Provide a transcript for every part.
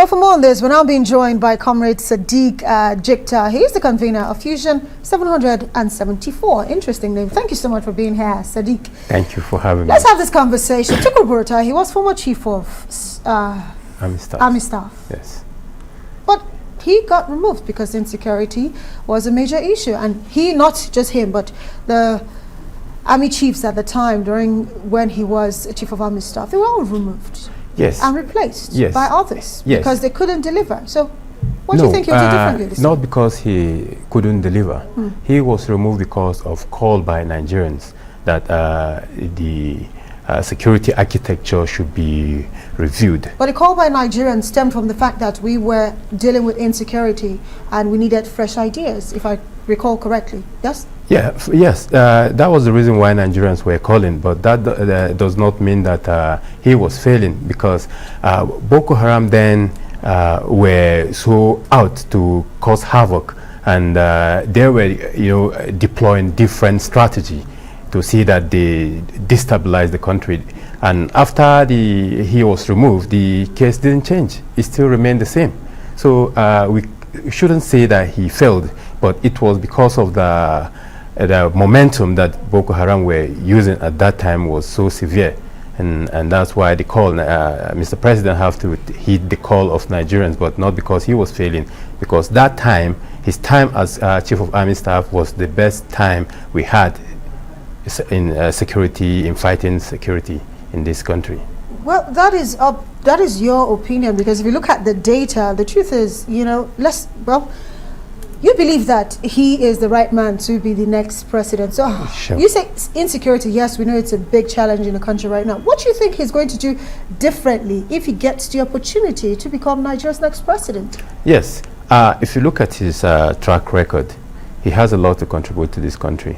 Well, for more on this, we're now being joined by Comrade Sadiq Jika. He is the convener of Fusion 774. Interesting name. Thank you so much for being here, Sadiq. Thank you for having me. Let's have this conversation. Buratai, he was former chief of Army Staff. Yes. But he got removed because insecurity was a major issue. And he, not just him, but the army chiefs at the time, when he was chief of Army Staff, they were all removed. Yes. And replaced Yes. by others. Yes. Because they couldn't deliver. So what do you think he'll do differently this not time? because he couldn't deliver. He was removed because of call by Nigerians that the security architecture should be reviewed. But the call by Nigerians stemmed from the fact that we were dealing with insecurity and we needed fresh ideas, if I recall correctly. Yes? Yeah, yes, that was the reason why Nigerians were calling, but that does not mean that he was failing, because Boko Haram then were so out to cause havoc, and they were, deploying different strategy to see that they destabilize the country. And after he was removed, the case didn't change; it still remained the same. So we shouldn't say that he failed, but it was because of the momentum that Boko Haram were using at that time was so severe, and that's why the call, Mr. President have to heed the call of Nigerians, but not because he was failing, because that time, his time as Chief of Army Staff was the best time we had in security, in fighting security in this country. Well, that is your opinion, because if you look at the data, the truth is, you believe that he is the right man to be the next president. So sure. You say insecurity, yes, we know it's a big challenge in the country right now. What do you think he's going to do differently if he gets the opportunity to become Nigeria's next president? Yes, if you look at his track record, he has a lot to contribute to this country.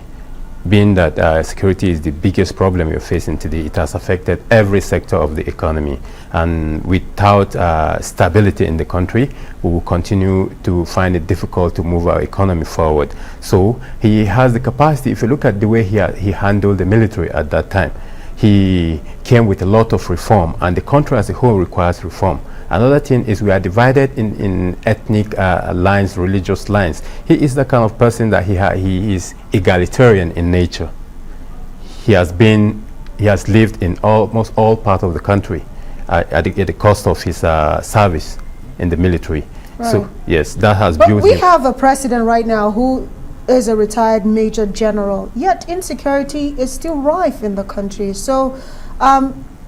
Being that security is the biggest problem we're facing today, it has affected every sector of the economy. And without stability in the country, we will continue to find it difficult to move our economy forward. So he has the capacity. If you look at the way he handled the military at that time, he came with a lot of reform, and the country as a whole requires reform. Another thing is we are divided in ethnic lines, religious lines. He is the kind of person that he is egalitarian in nature. He has lived in almost all parts of the country at the cost of his service in the military. Right. So yes, that has but built. We have a president right now who is a retired major general, yet insecurity is still rife in the country. So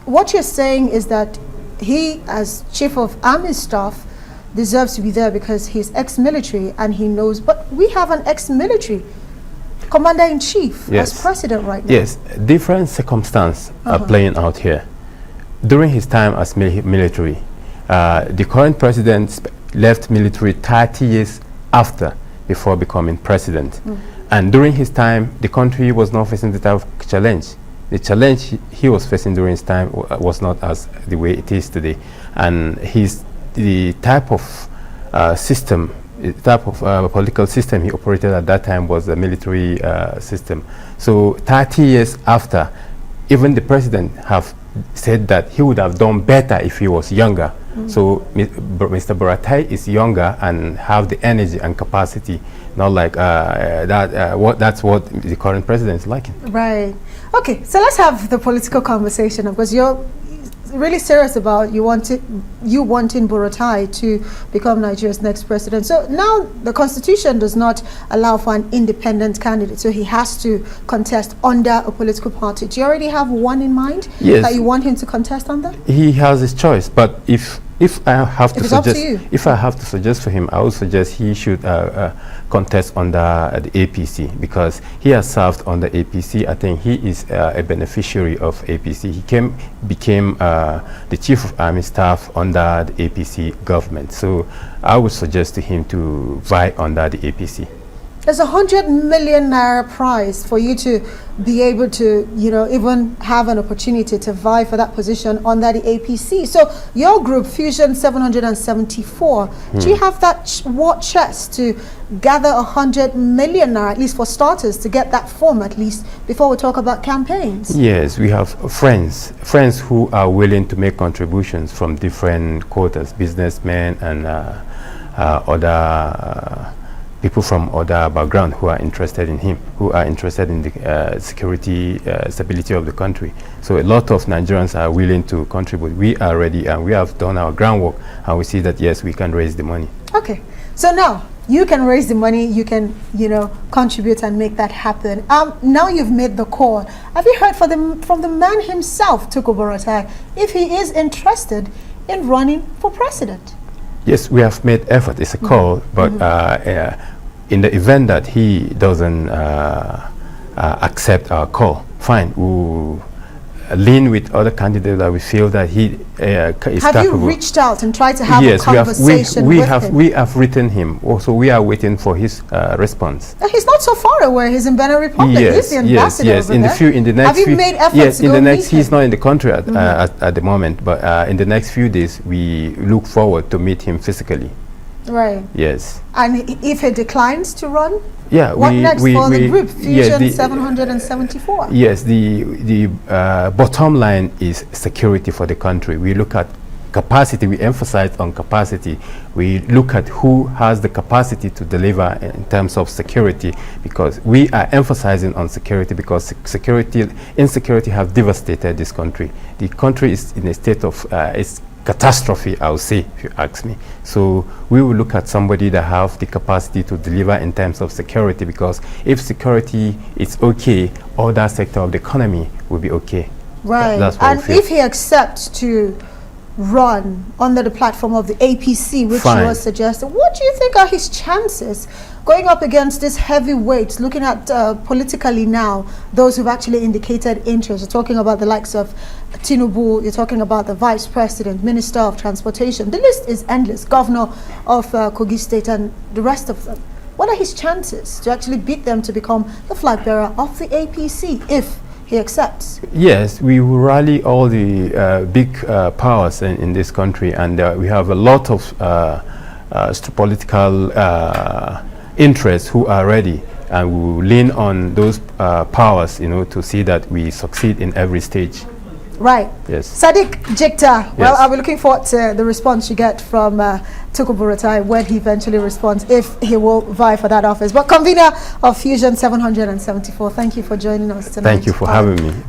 what you're saying is that he, as Chief of Army Staff, deserves to be there because he's ex-military and he knows. But we have an ex-military commander-in-chief as president right now. Yes, different circumstances are playing out here. During his time as military, the current president left military 30 years after, before becoming president. And during his time, the country was not facing the type of challenge. The challenge he was facing during his time was not as the way it is today. And the type of system, the type of political system he operated at that time was a military system. So 30 years after, even the president have said that he would have done better if he was younger. So Mr. Buratai is younger and have the energy and capacity, not like that's what the current president is liking. Right. Okay, so let's have the political conversation, because you're really serious about you wanting Buratai to become Nigeria's next president. So now the constitution does not allow for an independent candidate, so he has to contest under a political party. Do you already have one in mind that you want him to contest under? He has his choice, but if I have to suggest for him, I would suggest he should contest under the APC, because he has served under APC. I think he is a beneficiary of APC. He became the Chief of Army Staff under the APC government. So I would suggest to him to vie under the APC. There's 100 million naira prize for you to be able to, even have an opportunity to vie for that position under the APC. So your group, Fusion 774, do you have that war chest to gather 100 million naira, at least for starters, to get that form at least before we talk about campaigns? Yes, we have friends who are willing to make contributions from different quarters, businessmen and other people from other background who are interested in him, who are interested in the security, stability of the country. So a lot of Nigerians are willing to contribute. We are ready and we have done our groundwork, and we see that yes, we can raise the money. Okay, so now you can raise the money, you can, contribute and make that happen. Now you've made the call. Have you heard from the man himself, Buratai, if he is interested in running for president? Yes, we have made effort. It's a call, but in the event that he doesn't accept our call, fine, we'll lean with other candidates that we feel that he is Have you reached out and tried to have a conversation with him? We have written him. Also, we are waiting for his response. He's not so far away. He's in Benin Republic. He's the ambassador over there. Have you made efforts to go meet him? He's not in the country at the moment, but in the next few days, we look forward to meet him physically. Right. Yes. And if he declines to run? Yeah, what next for the group, Fusion 774? Yes, the bottom line is security for the country. We look at capacity, we emphasize on capacity. We look at who has the capacity to deliver in terms of security, because we are emphasizing on security because insecurity have devastated this country. The country is in a state of catastrophe, I would say, if you ask me. So we will look at somebody that have the capacity to deliver in terms of security, because if security is okay, all that sector of the economy will be okay. Right. That's what and if he accepts to run under the platform of the APC, which you were suggesting, what do you think are his chances going up against these heavyweights, looking at politically now, those who've actually indicated interest? You're talking about the likes of Tinubu, you're talking about the Vice President, Minister of Transportation. The list is endless, Governor of Kogi State and the rest of them. What are his chances to actually beat them to become the flag bearer of the APC if he accepts? Yes, we will rally all the big powers in this country, and we have a lot of political interests who are ready, and we will lean on those powers, to see that we succeed in every stage. Right. Yes. Sadiq, Jika, well, I'll be looking forward to the response you get from Buratai when he eventually responds, if he will vie for that office. But convener of Fusion 774, thank you for joining us tonight. Thank you for having me.